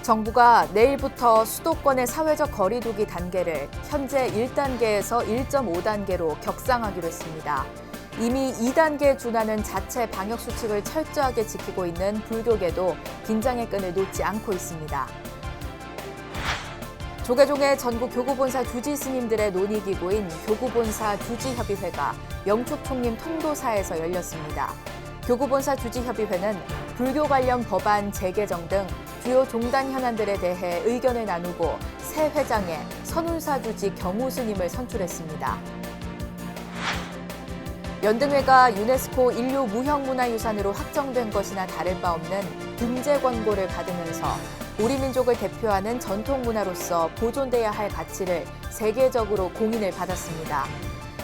정부가 내일부터 수도권의 사회적 거리 두기 단계를 현재 1단계에서 1.5단계로 격상하기로 했습니다. 이미 2단계에 준하는 자체 방역 수칙을 철저하게 지키고 있는 불교계도 긴장의 끈을 놓지 않고 있습니다. 조계종의 전국 교구본사 주지 스님들의 논의기구인 교구본사 주지협의회가 영축총림 통도사에서 열렸습니다. 교구본사 주지협의회는 불교 관련 법안 재개정 등 주요 종단 현안들에 대해 의견을 나누고 새 회장에 선운사 주지 경우 스님을 선출했습니다. 연등회가 유네스코 인류 무형문화유산으로 확정된 것이나 다를 바 없는 등재 권고를 받으면서 우리 민족을 대표하는 전통문화로서 보존돼야 할 가치를 세계적으로 공인을 받았습니다.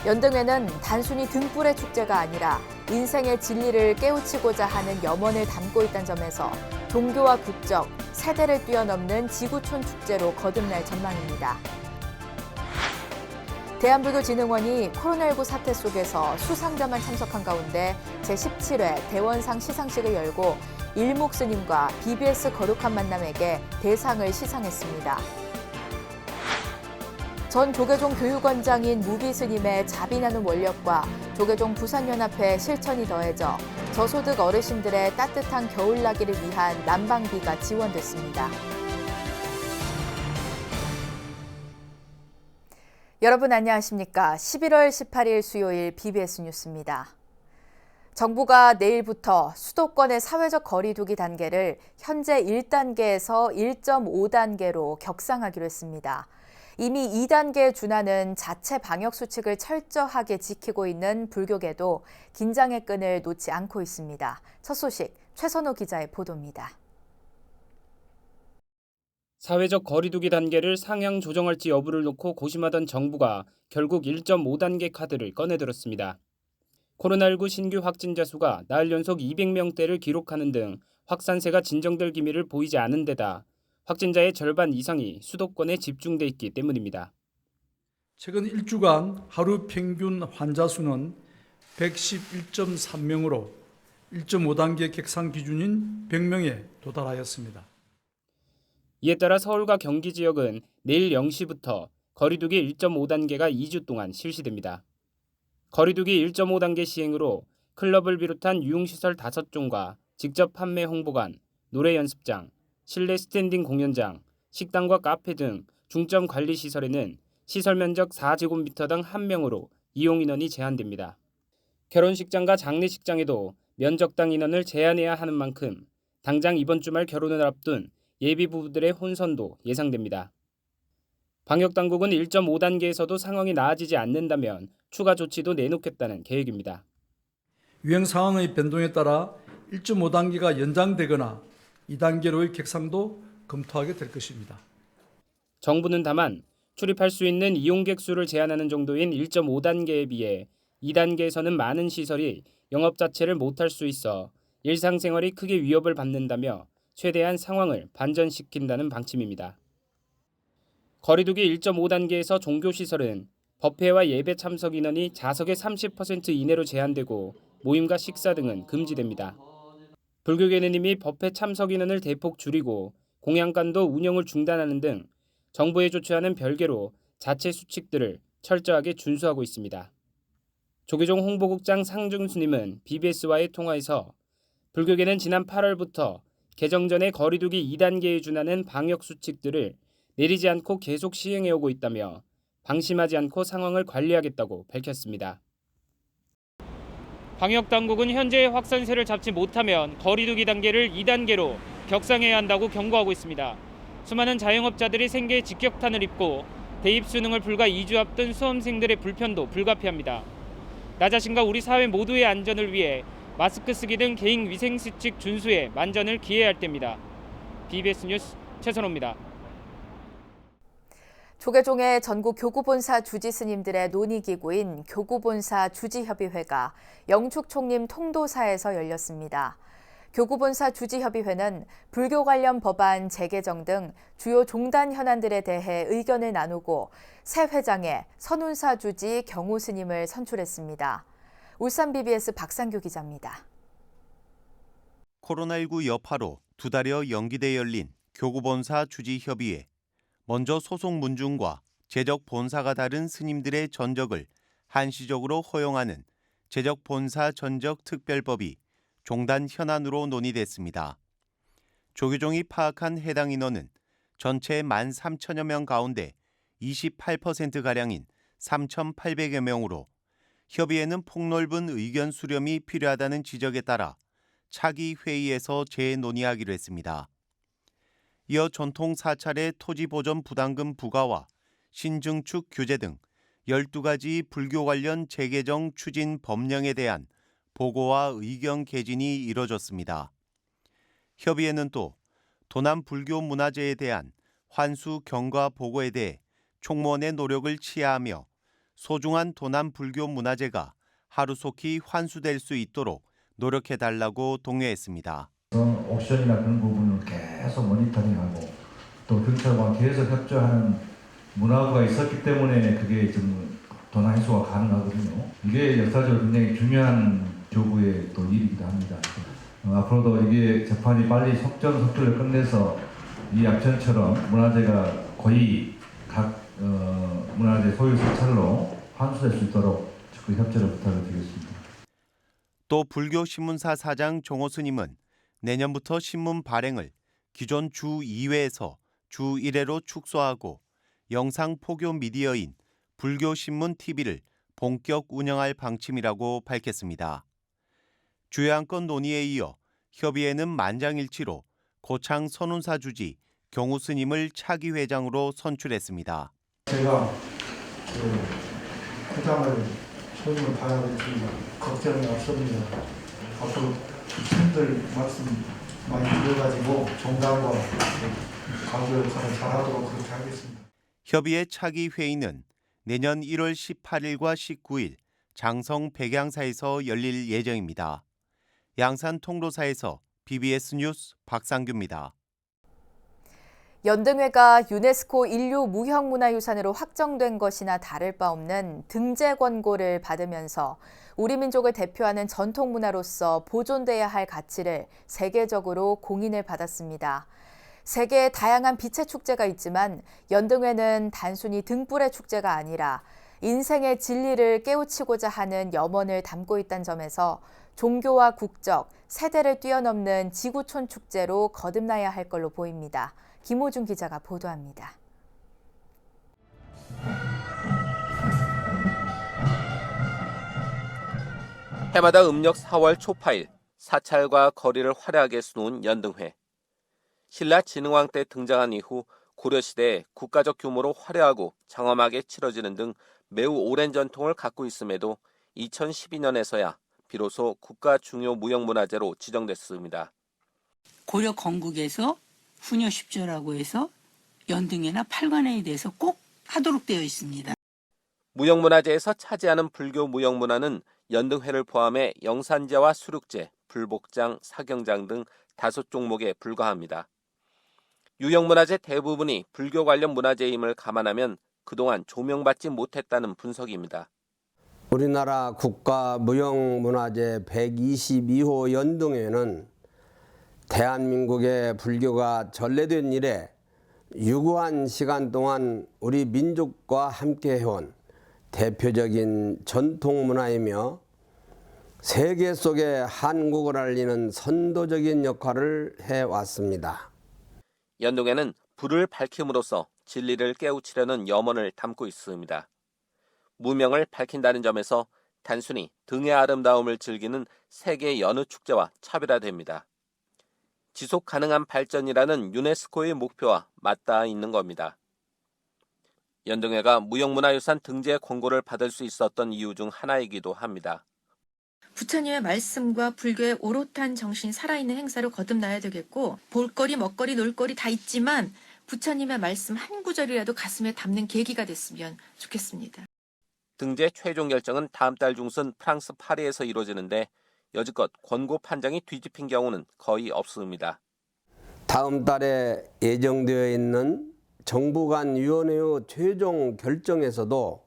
연등회는 단순히 등불의 축제가 아니라 인생의 진리를 깨우치고자 하는 염원을 담고 있다는 점에서 종교와 국적, 세대를 뛰어넘는 지구촌 축제로 거듭날 전망입니다. 대한불교진흥원이 코로나19 사태 속에서 수상자만 참석한 가운데 제17회 대원상 시상식을 열고 일목 스님과 BBS 거룩한 만남에게 대상을 시상했습니다. 전 조계종 교육원장인 무비 스님의 자비나눔 원력과 조계종 부산연합회 실천이 더해져 저소득 어르신들의 따뜻한 겨울나기를 위한 난방비가 지원됐습니다. 여러분 안녕하십니까? 11월 18일 수요일 BBS 뉴스입니다. 정부가 내일부터 수도권의 사회적 거리 두기 단계를 현재 1단계에서 1.5단계로 격상하기로 했습니다. 이미 2단계에 준하는 자체 방역 수칙을 철저하게 지키고 있는 불교계도 긴장의 끈을 놓지 않고 있습니다. 첫 소식 최선호 기자의 보도입니다. 사회적 거리두기 단계를 상향 조정할지 여부를 놓고 고심하던 정부가 결국 1.5단계 카드를 꺼내들었습니다. 코로나19 신규 확진자 수가 나흘 연속 200명대를 기록하는 등 확산세가 진정될 기미를 보이지 않은 데다 확진자의 절반 이상이 수도권에 집중돼 있기 때문입니다. 최근 일주간 하루 평균 환자 수는 111.3명으로 1.5단계 격상 기준인 100명에 도달하였습니다. 이에 따라 서울과 경기 지역은 내일 0시부터 거리두기 1.5단계가 2주 동안 실시됩니다. 거리두기 1.5단계 시행으로 클럽을 비롯한 유흥시설 5종과 직접 판매 홍보관, 노래 연습장, 실내 스탠딩 공연장, 식당과 카페 등 중점 관리 시설에는 시설 면적 4제곱미터당 1명으로 이용 인원이 제한됩니다. 결혼식장과 장례식장에도 면적당 인원을 제한해야 하는 만큼 당장 이번 주말 결혼을 앞둔 예비 부부들의 혼선도 예상됩니다. 방역당국은 1.5단계에서도 상황이 나아지지 않는다면 추가 조치도 내놓겠다는 계획입니다. 유행 상황의 변동에 따라 1.5단계가 연장되거나 2단계로의 격상도 검토하게 될 것입니다. 정부는 다만 출입할 수 있는 이용객 수를 제한하는 정도인 1.5단계에 비해 2단계에서는 많은 시설이 영업 자체를 못할 수 있어 일상생활이 크게 위협을 받는다며 최대한 상황을 반전시킨다는 방침입니다. 거리두기 1.5단계에서 종교시설은 법회와 예배 참석 인원이 좌석의 30% 이내로 제한되고 모임과 식사 등은 금지됩니다. 불교계는 이미 법회 참석 인원을 대폭 줄이고 공양관도 운영을 중단하는 등 정부의 조치와는 별개로 자체 수칙들을 철저하게 준수하고 있습니다. 조계종 홍보국장 상중스님은 BBS와의 통화에서 불교계는 지난 8월부터 개정 전에 거리두기 2단계에 준하는 방역 수칙들을 내리지 않고 계속 시행해오고 있다며 방심하지 않고 상황을 관리하겠다고 밝혔습니다. 방역당국은 현재의 확산세를 잡지 못하면 거리두기 단계를 2단계로 격상해야 한다고 경고하고 있습니다. 수많은 자영업자들이 생계에 직격탄을 입고 대입 수능을 불과 2주 앞둔 수험생들의 불편도 불가피합니다. 나 자신과 우리 사회 모두의 안전을 위해 마스크 쓰기 등 개인 위생수칙 준수에 만전을 기해야 할 때입니다. BBS 뉴스 최선호입니다. 조계종의 전국 교구본사 주지 스님들의 논의기구인 교구본사 주지협의회가 영축총림 통도사에서 열렸습니다. 교구본사 주지협의회는 불교 관련 법안 재개정 등 주요 종단 현안들에 대해 의견을 나누고 새 회장에 선운사 주지 경우 스님을 선출했습니다. 울산 BBS 박상규 기자입니다. 코로나19 여파로 두 달여 연기돼 열린 교구본사 주지협의회, 먼저 소속 문중과 제적 본사가 다른 스님들의 전적을 한시적으로 허용하는 제적 본사 전적 특별법이 종단 현안으로 논의됐습니다. 조규종이 파악한 해당 인원은 전체 13,000여 명 가운데 28%가량인 3,800여 명으로 협의회는 폭넓은 의견 수렴이 필요하다는 지적에 따라 차기 회의에서 재논의하기로 했습니다. 이어 전통 사찰의 토지 보전 부담금 부과와 신증축 규제 등 12가지 불교 관련 재개정 추진 법령에 대한 보고와 의견 개진이 이뤄졌습니다. 협의회는 또 도남 불교 문화재에 대한 환수 경과 보고에 대해 총무원의 노력을 치하하며 소중한 도남 불교 문화재가 하루속히 환수될 수 있도록 노력해달라고 독려했습니다. 옥션이나 그런 부분을 계속 모니터링하고 또 경찰과 계속 협조하는 문화가 있었기 때문에 그게 좀 도난 해소가 가능하거든요. 이게 역사적으로 굉장히 중요한 조국의 또 일이기도 합니다. 앞으로도 이게 재판이 빨리 속전속결을 끝내서 이 앞전처럼 문화재가 거의 각 문화재 소유 사찰로 환수될 수 있도록 적극 협조를 부탁을 드리겠습니다. 또 불교 신문사 사장 종호 스님은 내년부터 신문 발행을 기존 주 2회에서 주 1회로 축소하고 영상 포교 미디어인 불교신문 TV를 본격 운영할 방침이라고 밝혔습니다. 주요 안건 논의에 이어 협의회는 만장일치로 고창 선운사 주지 경우 스님을 차기 회장으로 선출했습니다. 제가 회장을 소임을 받아야 되니까 걱정이 없습니다. 앞으로 팬들 말씀 많이 들어가지고 종단과 가교 역할을 잘하도록 그렇게 하겠습니다. 협의회 차기 회의는 내년 1월 18일과 19일 장성 백양사에서 열릴 예정입니다. 양산 통로사에서 BBS 뉴스 박상규입니다. 연등회가 유네스코 인류 무형문화유산으로 확정된 것이나 다를 바 없는 등재 권고를 받으면서 우리 민족을 대표하는 전통문화로서 보존돼야 할 가치를 세계적으로 공인을 받았습니다. 세계에 다양한 빛의 축제가 있지만 연등회는 단순히 등불의 축제가 아니라 인생의 진리를 깨우치고자 하는 염원을 담고 있다는 점에서 종교와 국적, 세대를 뛰어넘는 지구촌 축제로 거듭나야 할 걸로 보입니다. 김호준 기자가 보도합니다. 해마다 음력 4월 초파일 사찰과 거리를 화려하게 수놓은 연등회. 신라 진흥왕 때 등장한 이후 고려시대에 국가적 규모로 화려하고 장엄하게 치러지는 등 매우 오랜 전통을 갖고 있음에도 2012년에서야 비로소 국가 중요 무형문화재로 지정됐습니다. 고려 건국에서 후녀 10조라고 해서 연등회나 팔관회에 대해서 꼭 하도록 되어 있습니다. 무형문화재에서 차지하는 불교 무형문화는 연등회를 포함해 영산제와 수륙제, 불복장, 사경장 등 5종목에 불과합니다. 유형문화재 대부분이 불교 관련 문화재임을 감안하면 그동안 조명받지 못했다는 분석입니다. 우리나라 국가무형문화재 122호 연등회는 대한민국의 불교가 전래된 이래 유구한 시간 동안 우리 민족과 함께 해온 대표적인 전통문화이며 세계 속에 한국을 알리는 선도적인 역할을 해왔습니다. 연등회는 불을 밝힘으로써 진리를 깨우치려는 염원을 담고 있습니다. 무명을 밝힌다는 점에서 단순히 등의 아름다움을 즐기는 세계 여느 축제와 차별화됩니다. 지속 가능한 발전이라는 유네스코의 목표와 맞닿아 있는 겁니다. 연등회가 무형문화유산 등재 권고를 받을 수 있었던 이유 중 하나이기도 합니다. 부처님의 말씀과 불교의 오롯한 정신이 살아있는 행사로 거듭나야 되겠고 볼거리, 먹거리, 놀거리 다 있지만 부처님의 말씀 한 구절이라도 가슴에 담는 계기가 됐으면 좋겠습니다. 등재 최종 결정은 다음 달 중순 프랑스 파리에서 이루어지는데 여지껏 권고 판정이 뒤집힌 경우는 거의 없습니다. 다음 달에 예정되어 있는 정부 간 위원회의 최종 결정에서도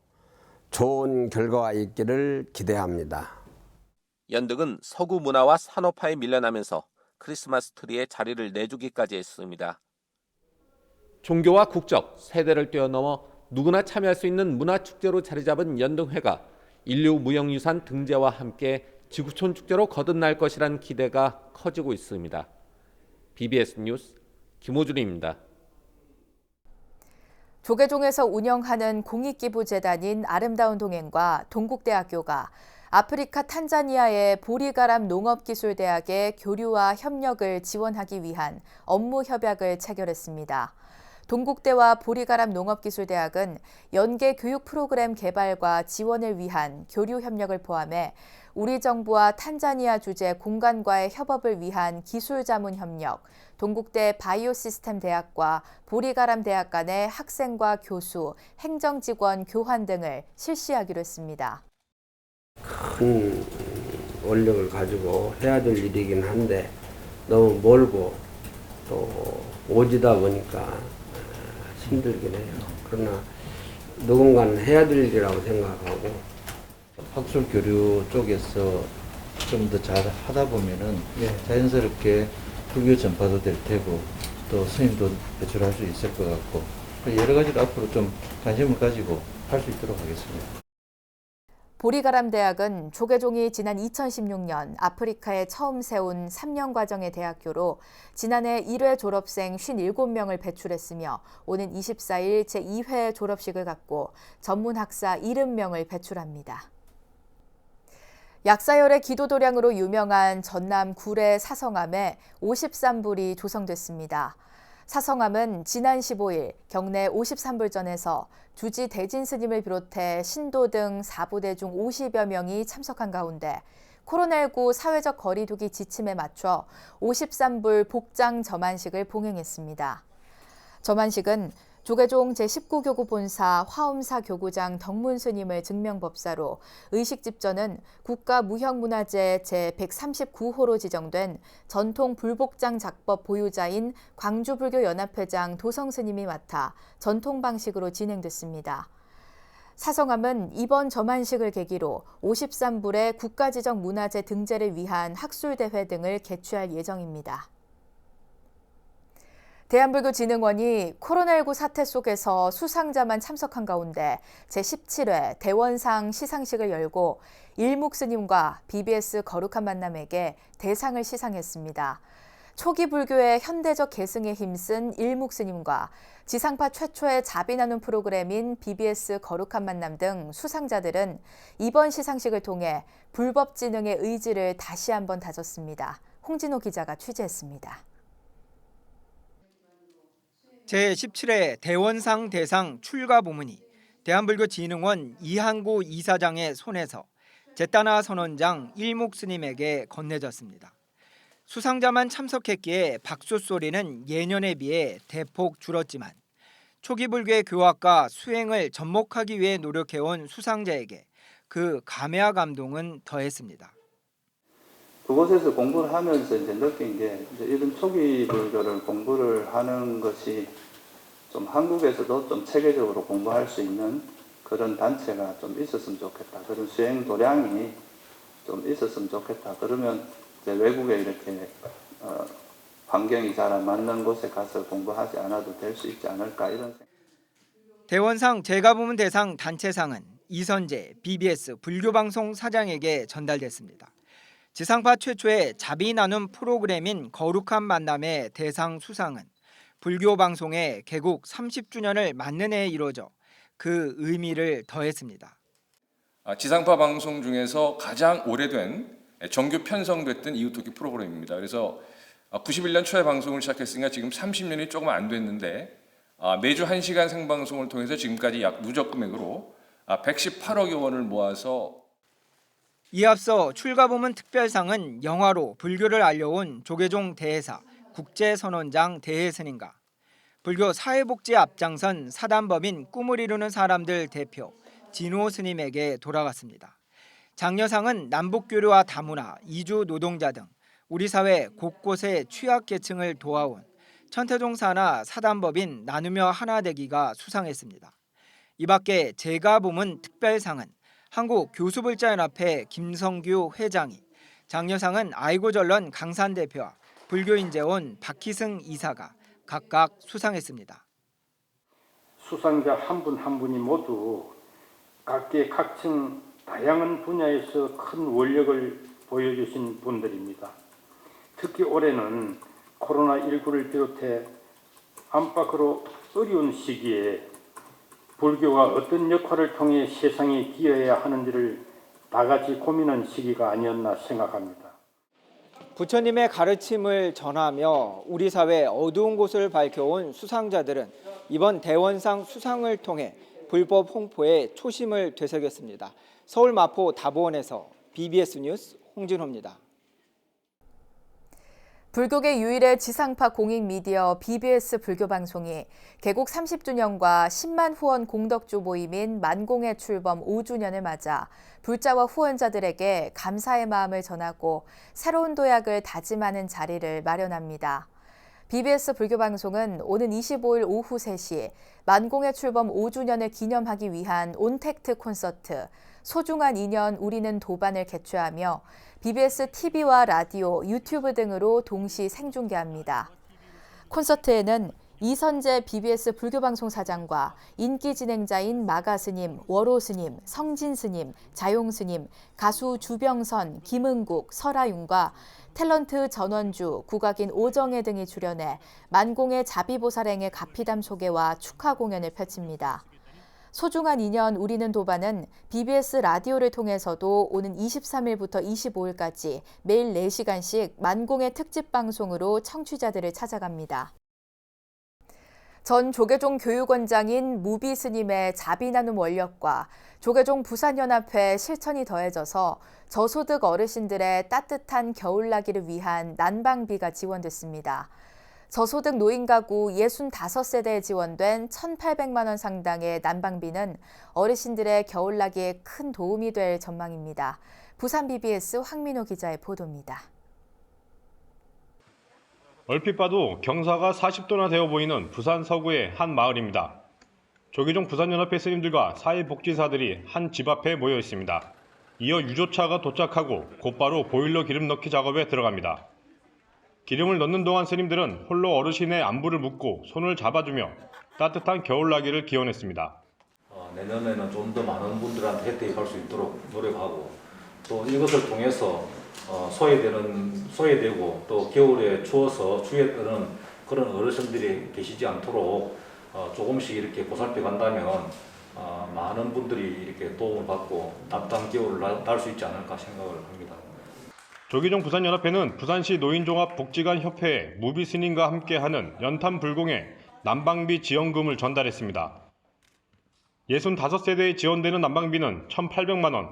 좋은 결과가 있기를 기대합니다. 연등은 서구 문화와 산업화에 밀려나면서 크리스마스 트리에 자리를 내주기까지 했습니다. 종교와 국적, 세대를 뛰어넘어 누구나 참여할 수 있는 문화축제로 자리잡은 연등회가 인류 무형유산 등재와 함께 지구촌 축제로 거듭날 것이라는 기대가 커지고 있습니다. BBS 뉴스 김호준입니다. 조계종에서 운영하는 공익기부재단인 아름다운 동행과 동국대학교가 아프리카 탄자니아의 보리가람 농업기술대학의 교류와 협력을 지원하기 위한 업무 협약을 체결했습니다. 동국대와 보리가람 농업기술대학은 연계 교육 프로그램 개발과 지원을 위한 교류 협력을 포함해 우리 정부와 탄자니아 주재 공간과의 협업을 위한 기술 자문 협력, 동국대 바이오시스템 대학과 보리가람 대학 간의 학생과 교수, 행정직원 교환 등을 실시하기로 했습니다. 큰 원력을 가지고 해야 될 일이긴 한데 너무 멀고 또 오지다 보니까 힘들긴 해요. 그러나 누군가는 해야 될 일이라고 생각하고 학술 교류 쪽에서 좀 더 잘 하다 보면은 자연스럽게 불교 전파도 될 테고 또 스님도 배출할 수 있을 것 같고 여러 가지로 앞으로 좀 관심을 가지고 할 수 있도록 하겠습니다. 보리가람 대학은 조계종이 지난 2016년 아프리카에 처음 세운 3년 과정의 대학교로 지난해 1회 졸업생 57명을 배출했으며 오는 24일 제2회 졸업식을 갖고 전문 학사 70명을 배출합니다. 약사열의 기도도량으로 유명한 전남 구례 사성암에 53불이 조성됐습니다. 사성암은 지난 15일 경내 53불전에서 주지 대진 스님을 비롯해 신도 등 4부대 중 50여 명이 참석한 가운데 코로나19 사회적 거리 두기 지침에 맞춰 53불 복장 점안식을 봉행했습니다. 점안식은 조계종 제19교구 본사 화엄사 교구장 덕문 스님을 증명법사로 의식 집전은 국가무형문화재 제139호로 지정된 전통 불복장 작법 보유자인 광주불교연합회장 도성 스님이 맡아 전통 방식으로 진행됐습니다. 사성암은 이번 점안식을 계기로 53불의 국가지정 문화재 등재를 위한 학술대회 등을 개최할 예정입니다. 대한불교진흥원이 코로나19 사태 속에서 수상자만 참석한 가운데 제17회 대원상 시상식을 열고 일묵 스님과 BBS 거룩한 만남에게 대상을 시상했습니다. 초기 불교의 현대적 계승에 힘쓴 일묵 스님과 지상파 최초의 자비 나눔 프로그램인 BBS 거룩한 만남 등 수상자들은 이번 시상식을 통해 불법 진흥의 의지를 다시 한번 다졌습니다. 홍진호 기자가 취재했습니다. 제17회 대원상 대상 출가 부문이 대한불교진흥원 이한구 이사장의 손에서 제따나 선원장 일묵 스님에게 건네졌습니다. 수상자만 참석했기에 박수 소리는 예년에 비해 대폭 줄었지만 초기 불교의 교학과 수행을 접목하기 위해 노력해온 수상자에게 그 감회와 감동은 더했습니다. 그곳에서 공부를 하면서 이제 느낀 게 이제 이런 초기 불교를 공부를 하는 것이 좀 한국에서도 좀 체계적으로 공부할 수 있는 그런 단체가 좀 있었으면 좋겠다. 그런 수행 도량이 좀 있었으면 좋겠다. 그러면 이제 외국에 이렇게 환경이 잘 안 맞는 곳에 가서 공부하지 않아도 될 수 있지 않을까 이런 생각. 대원상 제가부문 대상 단체상은 이선재 BBS 불교방송 사장에게 전달됐습니다. 지상파 최초의 자비 나눔 프로그램인 거룩한 만남의 대상 수상은 불교 방송의 개국 30주년을 맞는 해에 이루어져 그 의미를 더했습니다. 지상파 방송 중에서 가장 오래된 정규 편성됐던 이웃돕기 프로그램입니다. 그래서 91년 초에 방송을 시작했으니까 지금 30년이 조금 안 됐는데 매주 1시간 생방송을 통해서 지금까지 약 누적 금액으로 118억여 원을 모아서 이에 앞서 출가부문 특별상은 영화로 불교를 알려온 조계종 대해사 국제선원장 대해스님과 불교 사회복지에 앞장선 사단법인 꿈을 이루는 사람들 대표 진호 스님에게 돌아갔습니다. 장려상은 남북교류와 다문화, 이주 노동자 등 우리 사회 곳곳의 취약계층을 도와온 천태종 산하 사단법인 나누며 하나되기가 수상했습니다. 이 밖에 제가부문 특별상은 한국교수불자연합회 김성규 회장이, 장려상은 아이고전론 강산 대표와 불교인재원 박희승 이사가 각각 수상했습니다. 수상자 한 분 한 분이 모두 각계 각층 다양한 분야에서 큰 원력을 보여주신 분들입니다. 특히 올해는 코로나19를 비롯해 안팎으로 어려운 시기에 불교가 어떤 역할을 통해 세상에 기여해야 하는지를 다 같이 고민한 시기가 아니었나 생각합니다. 부처님의 가르침을 전하며 우리 사회 어두운 곳을 밝혀온 수상자들은 이번 대원상 수상을 통해 불법 홍포에 초심을 되새겼습니다. 서울 마포 다보원에서 BBS 뉴스 홍진호입니다. 불교계 유일의 지상파 공익미디어 BBS 불교방송이 개국 30주년과 10만 후원 공덕주 모임인 만공의 출범 5주년을 맞아 불자와 후원자들에게 감사의 마음을 전하고 새로운 도약을 다짐하는 자리를 마련합니다. BBS 불교방송은 오는 25일 오후 3시 만공의 출범 5주년을 기념하기 위한 온택트 콘서트 소중한 인연 우리는 도반을 개최하며 BBS TV와 라디오, 유튜브 등으로 동시 생중계합니다. 콘서트에는 이선재 BBS 불교방송 사장과 인기 진행자인 마가 스님, 월호 스님, 성진 스님, 자용 스님, 가수 주병선, 김은국, 설아윤과 탤런트 전원주, 국악인 오정혜 등이 출연해 만공의 자비보살행의 가피담 소개와 축하 공연을 펼칩니다. 소중한 인연 우리는 도반은 BBS 라디오를 통해서도 오는 23일부터 25일까지 매일 4시간씩 만공의 특집 방송으로 청취자들을 찾아갑니다. 전 조계종 교육원장인 무비 스님의 자비 나눔 원력과 조계종 부산연합회 실천이 더해져서 저소득 어르신들의 따뜻한 겨울나기를 위한 난방비가 지원됐습니다. 저소득 노인 가구 65세대에 지원된 1,800만 원 상당의 난방비는 어르신들의 겨울나기에 큰 도움이 될 전망입니다. 부산 BBS 황민호 기자의 보도입니다. 얼핏 봐도 경사가 40도나 되어 보이는 부산 서구의 한 마을입니다. 조계종 부산연합회 스님들과 사회복지사들이 한 집 앞에 모여 있습니다. 이어 유조차가 도착하고 곧바로 보일러 기름 넣기 작업에 들어갑니다. 기름을 넣는 동안 스님들은 홀로 어르신의 안부를 묻고 손을 잡아주며 따뜻한 겨울나기를 기원했습니다. 내년에는 좀 더 많은 분들한테 혜택할 수 있도록 노력하고 또 이것을 통해서 소외되고 또 겨울에 추워서 추위에 떠는 그런 어르신들이 계시지 않도록 조금씩 이렇게 보살펴 간다면 많은 분들이 이렇게 도움을 받고 따뜻한 겨울을 날 수 있지 않을까 생각을 합니다. 조계종 부산연합회는 부산시 노인종합복지관협회에 무비 스님과 함께하는 연탄 불공에 난방비 지원금을 전달했습니다. 65세대에 지원되는 난방비는 1,800만 원.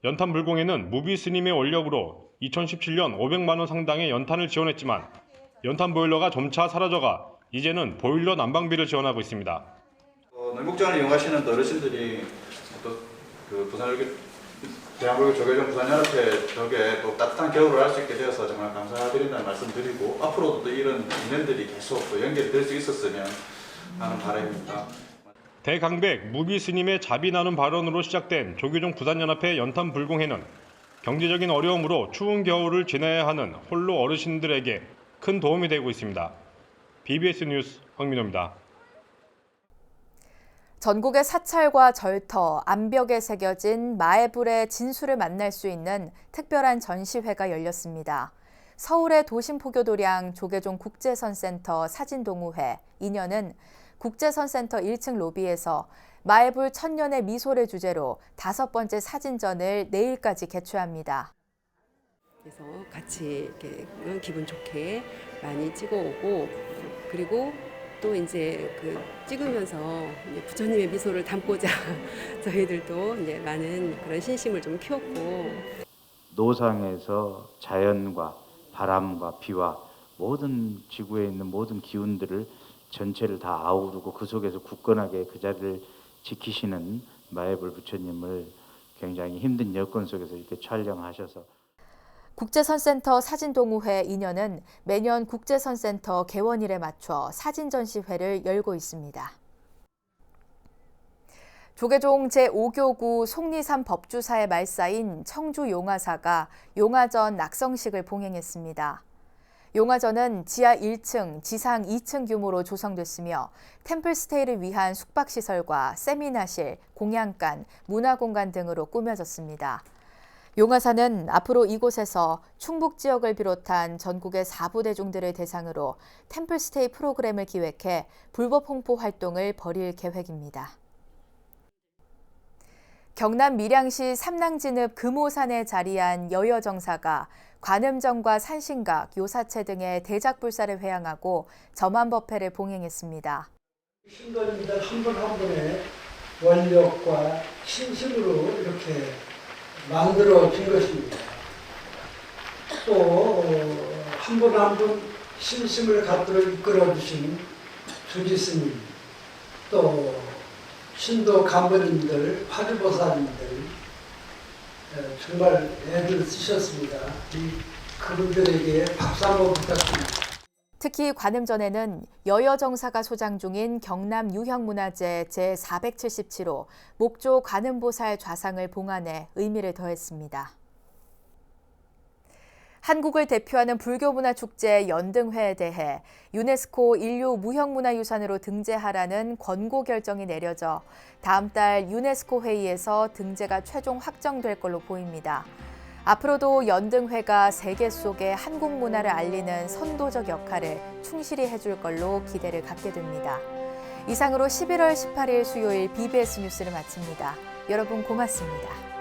연탄 불공에는 무비 스님의 원력으로 2017년 500만 원 상당의 연탄을 지원했지만 연탄 보일러가 점차 사라져가 이제는 보일러 난방비를 지원하고 있습니다. 냉국장을 이용하시는 어르신들이 또 부산 대한민국 조계종 부산연합회 덕에 또 따뜻한 겨울을 할 수 있게 되어서 정말 감사드린다는 말씀드리고 앞으로도 또 이런 인연들이 계속 또 연결될 수 있었으면 하는 바람입니다. 대강백 무비 스님의 자비 나눔 발언으로 시작된 조계종 부산연합회 연탄 불공회는 경제적인 어려움으로 추운 겨울을 지나야 하는 홀로 어르신들에게 큰 도움이 되고 있습니다. BBS 뉴스 황민호입니다. 전국의 사찰과 절터, 암벽에 새겨진 마애불의 진수를 만날 수 있는 특별한 전시회가 열렸습니다. 서울의 도심포교도량 조계종 국제선센터 사진동호회 인연은 국제선센터 1층 로비에서 마애불 천년의 미소를 주제로 5번째 사진전을 내일까지 개최합니다. 그래서 같이 이렇게 기분 좋게 많이 찍어오고 그리고 또 이제 찍으면서 이제 부처님의 미소를 담고자 저희들도 이제 많은 그런 신심을 좀 키웠고 노상에서 자연과 바람과 비와 모든 지구에 있는 모든 기운들을 전체를 다 아우르고 그 속에서 굳건하게 그 자리를 지키시는 마애불 부처님을 굉장히 힘든 여건 속에서 이렇게 촬영하셔서 국제선센터 사진동호회 인연은 매년 국제선센터 개원일에 맞춰 사진 전시회를 열고 있습니다. 조계종 제5교구 속리산 법주사의 말사인 청주 용화사가 용화전 낙성식을 봉행했습니다. 용화전은 지하 1층, 지상 2층 규모로 조성됐으며 템플스테이를 위한 숙박시설과 세미나실, 공양간, 문화공간 등으로 꾸며졌습니다. 용화사는 앞으로 이곳에서 충북 지역을 비롯한 전국의 4부 대중들을 대상으로 템플스테이 프로그램을 기획해 불법 홍보 활동을 벌일 계획입니다. 경남 밀양시 삼랑진읍 금오산에 자리한 여여정사가 관음정과 산신각, 요사체 등의 대작불사를 회항하고 점안법회를 봉행했습니다. 신도님들 한 분 한 분의 원력과 신심으로 이렇게 만들어진 것입니다. 또 한 분 한 분 신심을 갖도록 이끌어주신 주지스님, 또 신도 간부님들, 화주보살님들 정말 애들 쓰셨습니다. 그분들에게 박수 한번 부탁드립니다. 특히 관음전에는 여여정사가 소장 중인 경남 유형문화재 제477호 목조 관음보살 좌상을 봉안해 의미를 더했습니다. 한국을 대표하는 불교문화축제 연등회에 대해 유네스코 인류 무형문화유산으로 등재하라는 권고 결정이 내려져 다음 달 유네스코 회의에서 등재가 최종 확정될 걸로 보입니다. 앞으로도 연등회가 세계 속의 한국 문화를 알리는 선도적 역할을 충실히 해줄 걸로 기대를 갖게 됩니다. 이상으로 11월 18일 수요일 BBS 뉴스를 마칩니다. 여러분 고맙습니다.